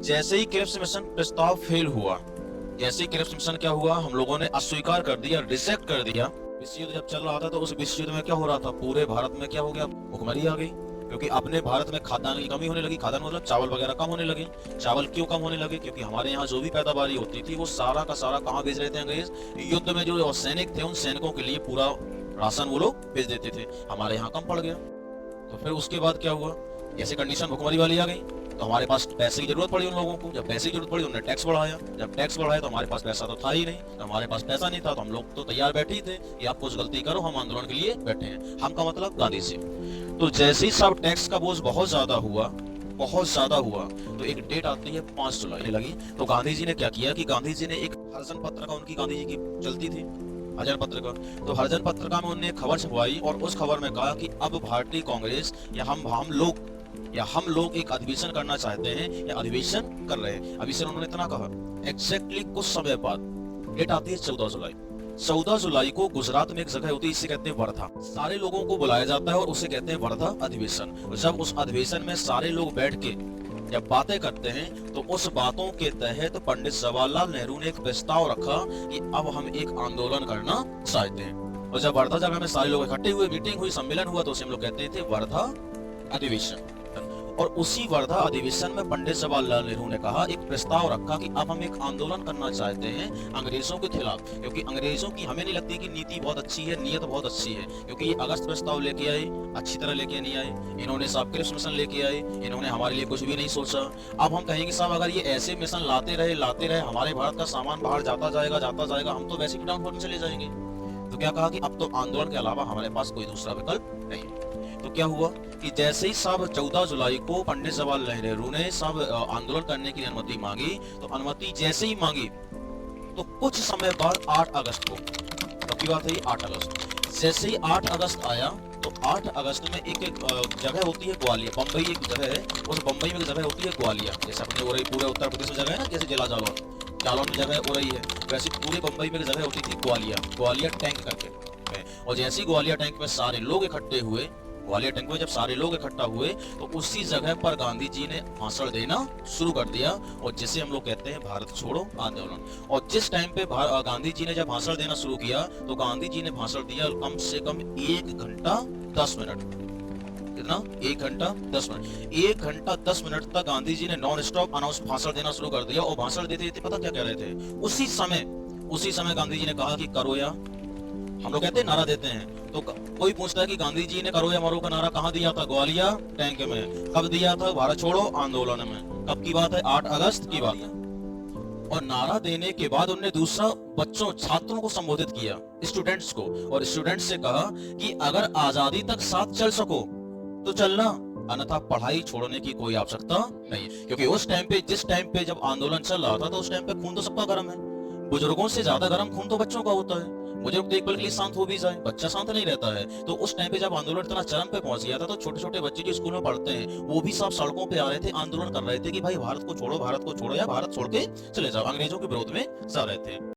जैसे ही Cripps mission प्रस्ताव fail हुआ, जैसे ही क्रिप्स मिशन क्या हुआ, हम लोगों ने अस्वीकार कर दिया, रिजेक्ट कर दिया। विश्व युद्ध जब चल रहा था तो उस विश्व युद्ध में क्या हो रहा था, पूरे भारत में क्या हो गया, भुखमरी आ गई। क्योंकि अपने भारत में खाद्यान्न की कमी होने लगी, खाद्यान्न मतलब चावल वगैरह कम होने लगे। चावल क्यों कम होने लगे, क्योंकि हमारे यहाँ जो भी पैदावारी होती थी वो सारा का सारा कहाँ भेज रहे थे अंग्रेज, युद्ध में जो सैनिक थे उन सैनिकों के लिए पूरा राशन वो लोग भेज देते थे, हमारे यहाँ कम पड़ गया। तो फिर उसके बाद क्या हुआ, जैसे कंडीशन भुखमरी वाली आ गई तो हमारे पास पैसे की जरूरत पड़ी उन लोगों को। जब पैसे की जरूरत पड़ी उन्होंने टैक्स बढ़ाया, जब टैक्स बढ़ाया तो हमारे पास पैसा तो था ही नहीं, तो हमारे पास पैसा नहीं था तो हम लोग तो तैयार बैठे ही थे कि आप कुछ गलती करो, हम आंदोलन के लिए बैठे हैं। हम का मतलब गांधी जी। तो जैसे ही सब टैक्स का बोझ बहुत ज्यादा हुआ, बहुत ज्यादा हुआ, तो एक डेट आती है 5 जुलाई लगी। तो गांधी जी ने क्या किया कि गांधी जी ने एक हरिजन पत्रिका, उनकी गांधी जी की चलती थी हरिजन पत्रिका, तो हरिजन पत्रिका में उन्होंने खबर छपवाई और उस खबर में कहा कि अब भारतीय कांग्रेस या हम लोग एक अधिवेशन करना चाहते हैं या अधिवेशन कर रहे हैं। अभी से उन्होंने इतना कहा। एग्जैक्टली कुछ समय बाद डेट आती है 14 जुलाई। 14 जुलाई को गुजरात में एक जगह होती है, इसे कहते हैं वर्धा। सारे लोगों को बुलाया जाता है और उसे कहते हैं वर्धा अधिवेशन। जब उस अधिवेशन में सारे लोग बैठ के जब बातें करते हैं तो उस बातों के तहत पंडित जवाहरलाल नेहरू ने एक प्रस्ताव रखा कि अब हम एक आंदोलन करना चाहते हैं। और जब वर्धा जगह में सारे लोग इकट्ठे हुए, मीटिंग हुई, सम्मेलन हुआ, तो उसे हम लोग कहते थे वर्धा अधिवेशन। और उसी वर्धा अधिवेशन में पंडित जवाहरलाल नेहरू ने कहा, एक प्रस्ताव रखा कि अब हम एक आंदोलन करना चाहते हैं अंग्रेजों के खिलाफ। क्योंकि अंग्रेजों की हमें नहीं लगती कि नीति बहुत अच्छी है, नीयत बहुत अच्छी है, क्योंकि ये अगस्त प्रस्ताव लेके आए, अच्छी तरह लेके नहीं आए। इन्होंने साहब क्रिप्स मिशन लेके आए, इन्होंने हमारे लिए कुछ भी नहीं सोचा। अब हम कहेंगे साहब अगर ये ऐसे मिशन लाते रहे, हमारे भारत का सामान बाहर जाता जाएगा, हम तो वैसे ही डाउनफॉल में चले जाएंगे। तो क्या कहा कि अब तो आंदोलन के अलावा हमारे पास कोई दूसरा विकल्प नहीं। तो क्या हुआ कि जैसे ही साहब 14 जुलाई को पंडित जवाहरलाल नेहरू ने साहब आंदोलन करने की अनुमति मांगी, तो अनुमति जैसे ही मांगी तो कुछ समय बाद 8 अगस्त को, तब की बात है 8 अगस्त, जैसे ही 8 अगस्त आया तो 8 अगस्त में एक जगह होती है ग्वालियर, बम्बई एक जगह है, उस बम्बई में एक जगह होती है ग्वालियर। जैसे अपने उरई पूरे उत्तर प्रदेश में जगह है ना, जैसे जिला जालौन में जगह उरई है, वैसे पूरे बम्बई में एक जगह होती थी ग्वालियर टैंक करके। और जैसे ही ग्वालियर टैंक में सारे लोग इकट्ठे हुए, ग्वालियर टैंक में जब सारे लोग इकट्ठा हुए तो उसी जगह पर गांधी जी ने भाषण देना शुरू कर दिया, और जिसे हम लोग कहते हैं भारत छोड़ो आंदोलन। और जिस टाइम पे गांधी जी ने जब भाषण देना शुरू किया तो गांधी जी ने भाषण दिया कम से कम 1 घंटा 10 मिनट। कितना? 1 घंटा 10 मिनट। 1 घंटा 10 मिनट तक गांधी जी ने नॉन स्टॉप अनाउंस भाषण देना शुरू कर दिया। और भाषण देते देते पता क्या कह रहे थे, उसी समय गांधी जी ने कहा कि करो या, हम लोग कहते हैं नारा देते हैं, तो कोई पूछता है कि गांधी जी ने करो या मरो का नारा कहाँ दिया था, ग्वालियर टैंक में। कब दिया था? भारत छोड़ो आंदोलन में। कब की बात है? 8 अगस्त की बात है। और नारा देने के बाद उन्होंने दूसरा छात्रों को संबोधित किया, स्टूडेंट्स को, और स्टूडेंट्स से कहा कि अगर आजादी तक साथ चल सको तो चलना, अन्यथा पढ़ाई छोड़ने की कोई आवश्यकता नहीं। क्योंकि उस टाइम पे, जिस टाइम पे जब आंदोलन चल रहा था तो उस टाइम पे खून तो सबका गर्म है, बुजुर्गों से ज्यादा गर्म खून तो बच्चों का होता है। बुजुर्ग तो एक पल के लिए शांत हो भी जाए, बच्चा शांत नहीं रहता है। तो उस टाइम पे जब आंदोलन इतना चरम पे पहुंच गया था तो छोटे छोटे बच्चे जो स्कूल में पढ़ते हैं वो भी सब सड़कों पे आ रहे थे, आंदोलन कर रहे थे कि भाई भारत को छोड़ो या भारत छोड़ के चले जाओ, अंग्रेजों के विरोध में जा रहे थे।